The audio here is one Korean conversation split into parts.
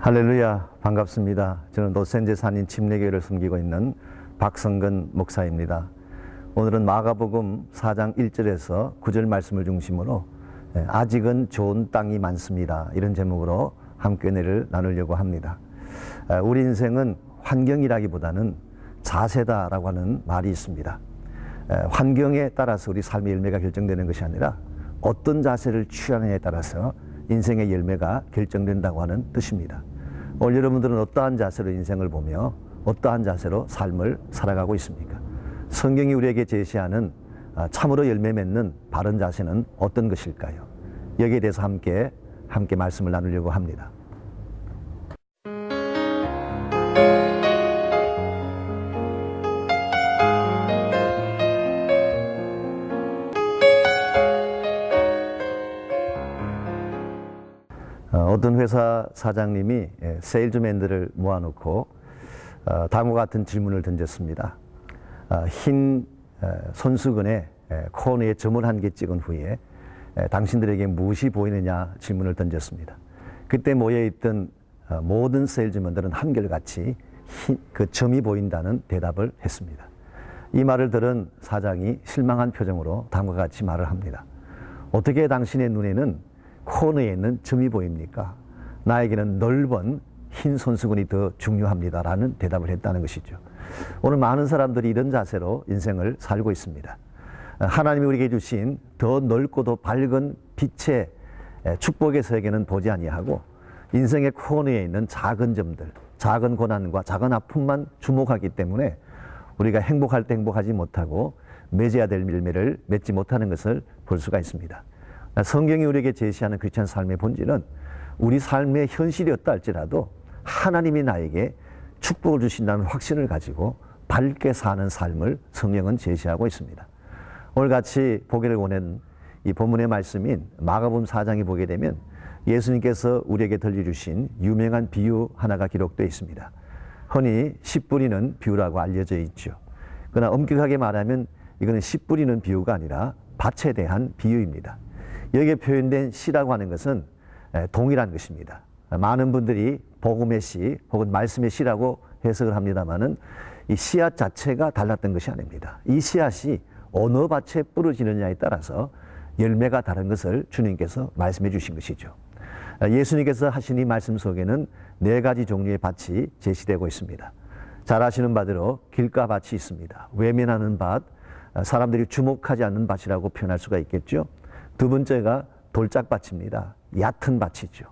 할렐루야, 반갑습니다. 저는 노센제산인 침례교회를 섬기고 있는 박성근 목사입니다. 오늘은 마가복음 4장 1절에서 9절 말씀을 중심으로 아직은 좋은 땅이 많습니다, 이런 제목으로 함께 은혜를 나누려고 합니다. 우리 인생은 환경이라기보다는 자세다라고 하는 말이 있습니다. 환경에 따라서 우리 삶의 열매가 결정되는 것이 아니라 어떤 자세를 취하느냐에 따라서 인생의 열매가 결정된다고 하는 뜻입니다. 오늘 여러분들은 어떠한 자세로 인생을 보며 어떠한 자세로 삶을 살아가고 있습니까? 성경이 우리에게 제시하는 참으로 열매 맺는 바른 자세는 어떤 것일까요? 여기에 대해서 함께 말씀을 나누려고 합니다. 어떤 회사 사장님이 세일즈맨들을 모아놓고 다음과 같은 질문을 던졌습니다. 흰 손수건에 코너에 점을 한 개 찍은 후에 당신들에게 무엇이 보이느냐 질문을 던졌습니다. 그때 모여있던 모든 세일즈맨들은 한결같이 그 점이 보인다는 대답을 했습니다. 이 말을 들은 사장이 실망한 표정으로 다음과 같이 말을 합니다. 어떻게 당신의 눈에는 코너에 있는 점이 보입니까? 나에게는 넓은 흰 손수건이 더 중요합니다라는 대답을 했다는 것이죠. 오늘 많은 사람들이 이런 자세로 인생을 살고 있습니다. 하나님이 우리에게 주신 더 넓고도 밝은 빛의 축복의 세계는 보지 아니하고 인생의 코너에 있는 작은 점들, 작은 고난과 작은 아픔만 주목하기 때문에 우리가 행복할 때 행복하지 못하고 맺어야 될 열매를 맺지 못하는 것을 볼 수가 있습니다. 성경이 우리에게 제시하는 크리스찬 삶의 본질은 우리 삶의 현실이었다 할지라도 하나님이 나에게 축복을 주신다는 확신을 가지고 밝게 사는 삶을 성경은 제시하고 있습니다. 오늘 같이 보기를 원하는 이 본문의 말씀인 마가복음 4장에 보게 되면 예수님께서 우리에게 들려주신 유명한 비유 하나가 기록되어 있습니다. 흔히 씨 뿌리는 비유라고 알려져 있죠. 그러나 엄격하게 말하면 이거는 씨 뿌리는 비유가 아니라 밭에 대한 비유입니다. 여기에 표현된 씨라고 하는 것은 동일한 것입니다. 많은 분들이 복음의 씨 혹은 말씀의 씨라고 해석을 합니다마는 이 씨앗 자체가 달랐던 것이 아닙니다. 이 씨앗이 어느 밭에 뿌려지느냐에 따라서 열매가 다른 것을 주님께서 말씀해 주신 것이죠. 예수님께서 하신 이 말씀 속에는 4가지 종류의 밭이 제시되고 있습니다. 잘 아시는 바대로 길가 밭이 있습니다. 외면하는 밭, 사람들이 주목하지 않는 밭이라고 표현할 수가 있겠죠. 두 번째가 돌짝밭입니다. 얕은 밭이죠.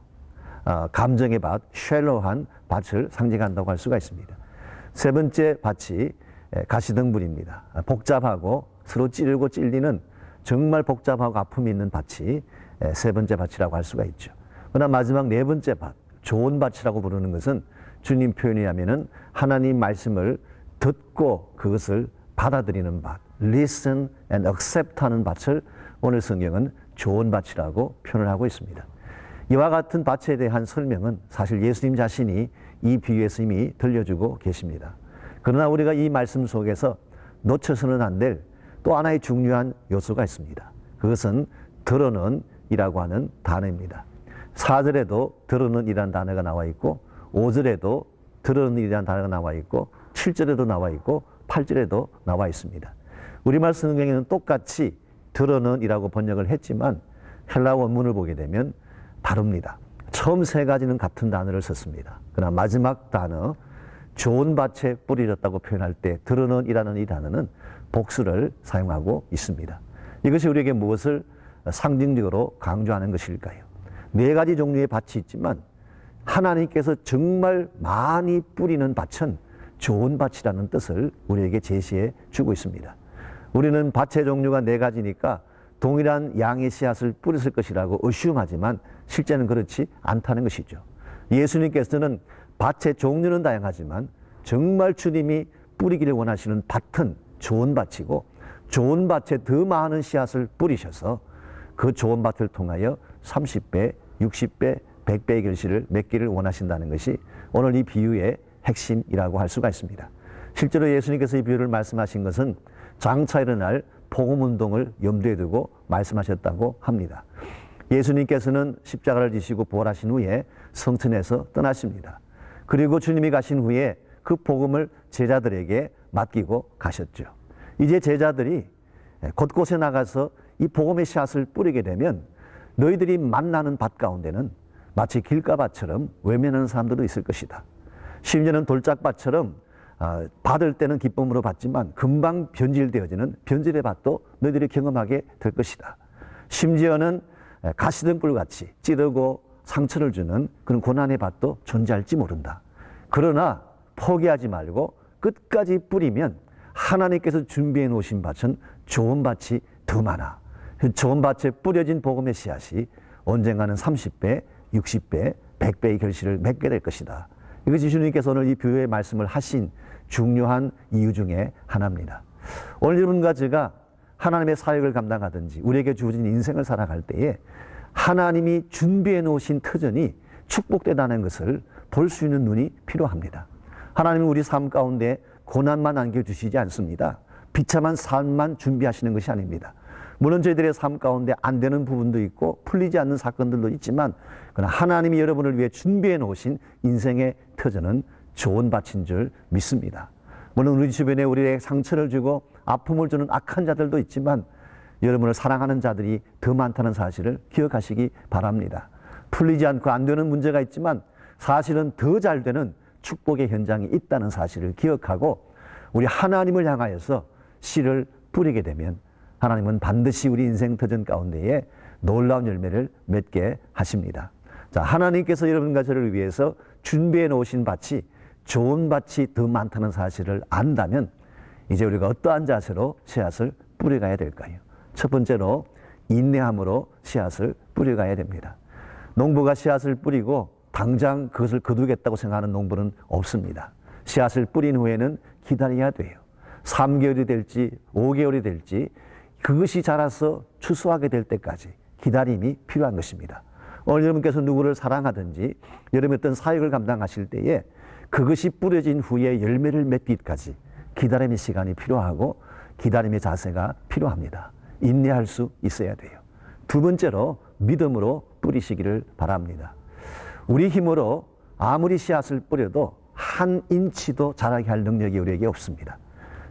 감정의 밭, 쉘로한 밭을 상징한다고 할 수가 있습니다. 세 번째 밭이 가시덤불입니다. 복잡하고 서로 찌르고 찔리는 정말 복잡하고 아픔이 있는 밭이 세 번째 밭이라고 할 수가 있죠. 그러나 마지막 4번째 밭, 좋은 밭이라고 부르는 것은 주님 표현에 하면은 하나님 말씀을 듣고 그것을 받아들이는 밭, listen and accept 하는 밭을 오늘 성경은 좋은 밭이라고 표현을 하고 있습니다. 이와 같은 밭에 대한 설명은 사실 예수님 자신이 이 비유에서 이미 들려주고 계십니다. 그러나 우리가 이 말씀 속에서 놓쳐서는 안 될 또 하나의 중요한 요소가 있습니다. 그것은 들어는 이라고 하는 단어입니다. 4절에도 들어는 이라는 단어가 나와 있고 5절에도 들어는 이라는 단어가 나와 있고 7절에도 나와 있고 8절에도 나와 있습니다. 우리말 성경에는 똑같이 들어는 이라고 번역을 했지만 헬라 원문을 보게 되면 다릅니다. 처음 3가지는 같은 단어를 썼습니다. 그러나 마지막 단어 좋은 밭에 뿌려졌다고 표현할 때 들어는 이라는 이 단어는 복수를 사용하고 있습니다. 이것이 우리에게 무엇을 상징적으로 강조하는 것일까요? 4가지 종류의 밭이 있지만 하나님께서 정말 많이 뿌리는 밭은 좋은 밭이라는 뜻을 우리에게 제시해 주고 있습니다. 우리는 밭의 종류가 4가지니까 동일한 양의 씨앗을 뿌렸을 것이라고 의심하지만 실제는 그렇지 않다는 것이죠. 예수님께서는 밭의 종류는 다양하지만 정말 주님이 뿌리기를 원하시는 밭은 좋은 밭이고 좋은 밭에 더 많은 씨앗을 뿌리셔서 그 좋은 밭을 통하여 30배, 60배, 100배의 결실을 맺기를 원하신다는 것이 오늘 이 비유의 핵심이라고 할 수가 있습니다. 실제로 예수님께서 이 비유를 말씀하신 것은 장차 일어날 복음운동을 염두에 두고 말씀하셨다고 합니다. 예수님께서는 십자가를 지시고 부활하신 후에 성천에서 떠나십니다. 그리고 주님이 가신 후에 그 복음을 제자들에게 맡기고 가셨죠. 이제 제자들이 곳곳에 나가서 이 복음의 씨앗을 뿌리게 되면 너희들이 만나는 밭 가운데는 마치 길가밭처럼 외면하는 사람들도 있을 것이다. 심지어는 돌짝밭처럼 받을 때는 기쁨으로 받지만 금방 변질되어지는 변질의 밭도 너희들이 경험하게 될 것이다. 심지어는 가시등불같이 찌르고 상처를 주는 그런 고난의 밭도 존재할지 모른다. 그러나 포기하지 말고 끝까지 뿌리면 하나님께서 준비해 놓으신 밭은 좋은 밭이 더 많아. 좋은 밭에 뿌려진 복음의 씨앗이 언젠가는 30배, 60배, 100배의 결실을 맺게 될 것이다. 이것이 주님께서 오늘 이 비유의 말씀을 하신 중요한 이유 중에 하나입니다. 오늘 여러분과 제가 하나님의 사역을 감당하든지 우리에게 주어진 인생을 살아갈 때에 하나님이 준비해 놓으신 터전이 축복되다는 것을 볼 수 있는 눈이 필요합니다. 하나님은 우리 삶 가운데 고난만 안겨주시지 않습니다. 비참한 삶만 준비하시는 것이 아닙니다. 물론 저희들의 삶 가운데 안 되는 부분도 있고 풀리지 않는 사건들도 있지만 그러나 하나님이 여러분을 위해 준비해 놓으신 인생의 터전은 좋은 밭인 줄 믿습니다. 물론 우리 주변에 우리에게 상처를 주고 아픔을 주는 악한 자들도 있지만 여러분을 사랑하는 자들이 더 많다는 사실을 기억하시기 바랍니다. 풀리지 않고 안 되는 문제가 있지만 사실은 더 잘 되는 축복의 현장이 있다는 사실을 기억하고 우리 하나님을 향하여서 씨를 뿌리게 되면 하나님은 반드시 우리 인생 터전 가운데에 놀라운 열매를 맺게 하십니다. 자, 하나님께서 여러분과 저를 위해서 준비해 놓으신 밭이 좋은 밭이 더 많다는 사실을 안다면 이제 우리가 어떠한 자세로 씨앗을 뿌려가야 될까요? 첫 번째로 인내함으로 씨앗을 뿌려가야 됩니다. 농부가 씨앗을 뿌리고 당장 그것을 거두겠다고 생각하는 농부는 없습니다. 씨앗을 뿌린 후에는 기다려야 돼요. 3개월이 될지 5개월이 될지 그것이 자라서 추수하게 될 때까지 기다림이 필요한 것입니다. 오늘 여러분께서 누구를 사랑하든지 여러분의 어떤 사역을 감당하실 때에 그것이 뿌려진 후에 열매를 맺기까지 기다림의 시간이 필요하고 기다림의 자세가 필요합니다. 인내할 수 있어야 돼요. 두 번째로 믿음으로 뿌리시기를 바랍니다. 우리 힘으로 아무리 씨앗을 뿌려도 한 인치도 자라게 할 능력이 우리에게 없습니다.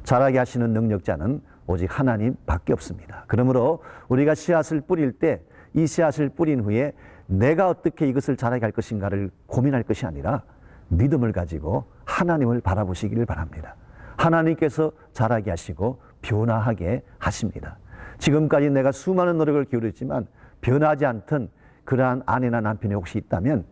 자라게 하시는 능력자는 오직 하나님밖에 없습니다. 그러므로 우리가 씨앗을 뿌릴 때 이 씨앗을 뿌린 후에 내가 어떻게 이것을 자라게 할 것인가를 고민할 것이 아니라 믿음을 가지고 하나님을 바라보시기를 바랍니다. 하나님께서 자라게 하시고 변화하게 하십니다. 지금까지 내가 수많은 노력을 기울였지만 변하지 않던 그러한 아내나 남편이 혹시 있다면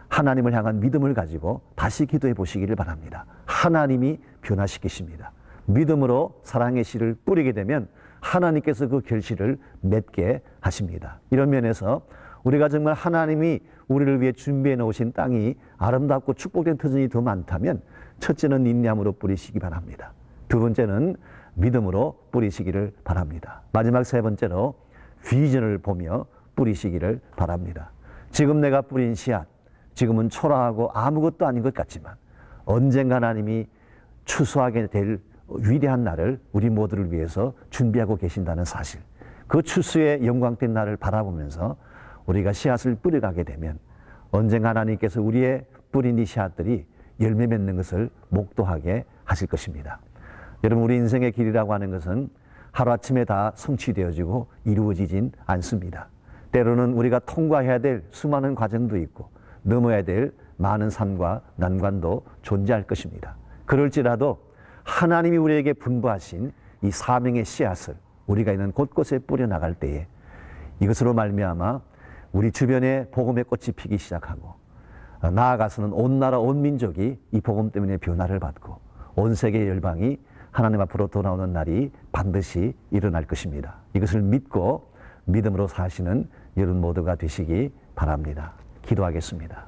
하나님을 향한 믿음을 가지고 다시 기도해 보시기를 바랍니다. 하나님이 변화시키십니다. 믿음으로 사랑의 씨를 뿌리게 되면 하나님께서 그 결실을 맺게 하십니다. 이런 면에서 우리가 정말 하나님이 우리를 위해 준비해 놓으신 땅이 아름답고 축복된 터전이 더 많다면 첫째는 인내함으로 뿌리시기 바랍니다. 두 번째는 믿음으로 뿌리시기를 바랍니다. 마지막 세 번째로 비전을 보며 뿌리시기를 바랍니다. 지금 내가 뿌린 씨앗, 지금은 초라하고 아무것도 아닌 것 같지만 언젠가 하나님이 추수하게 될 위대한 날을 우리 모두를 위해서 준비하고 계신다는 사실, 그 추수의 영광된 날을 바라보면서 우리가 씨앗을 뿌려가게 되면 언젠가 하나님께서 우리의 뿌린 이 씨앗들이 열매 맺는 것을 목도하게 하실 것입니다. 여러분, 우리 인생의 길이라고 하는 것은 하루아침에 다 성취되어지고 이루어지진 않습니다. 때로는 우리가 통과해야 될 수많은 과정도 있고 넘어야 될 많은 산과 난관도 존재할 것입니다. 그럴지라도 하나님이 우리에게 분부하신 이 사명의 씨앗을 우리가 있는 곳곳에 뿌려나갈 때에 이것으로 말미암아 우리 주변에 복음의 꽃이 피기 시작하고 나아가서는 온 나라 온 민족이 이 복음 때문에 변화를 받고 온 세계 열방이 하나님 앞으로 돌아오는 날이 반드시 일어날 것입니다. 이것을 믿고 믿음으로 사시는 여러분 모두가 되시기 바랍니다. 기도하겠습니다.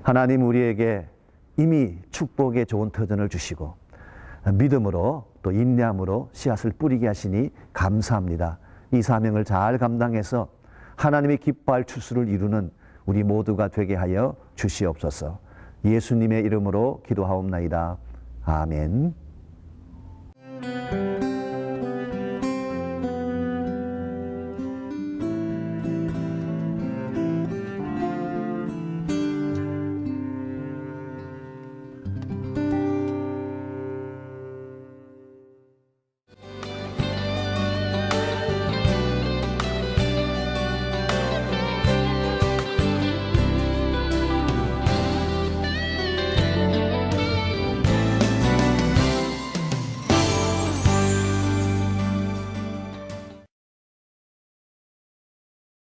하나님, 우리에게 이미 축복의 좋은 터전을 주시고 믿음으로 또 인내함으로 씨앗을 뿌리게 하시니 감사합니다. 이 사명을 잘 감당해서 하나님의 기뻐할 추수를 이루는 우리 모두가 되게 하여 주시옵소서. 예수님의 이름으로 기도하옵나이다. 아멘.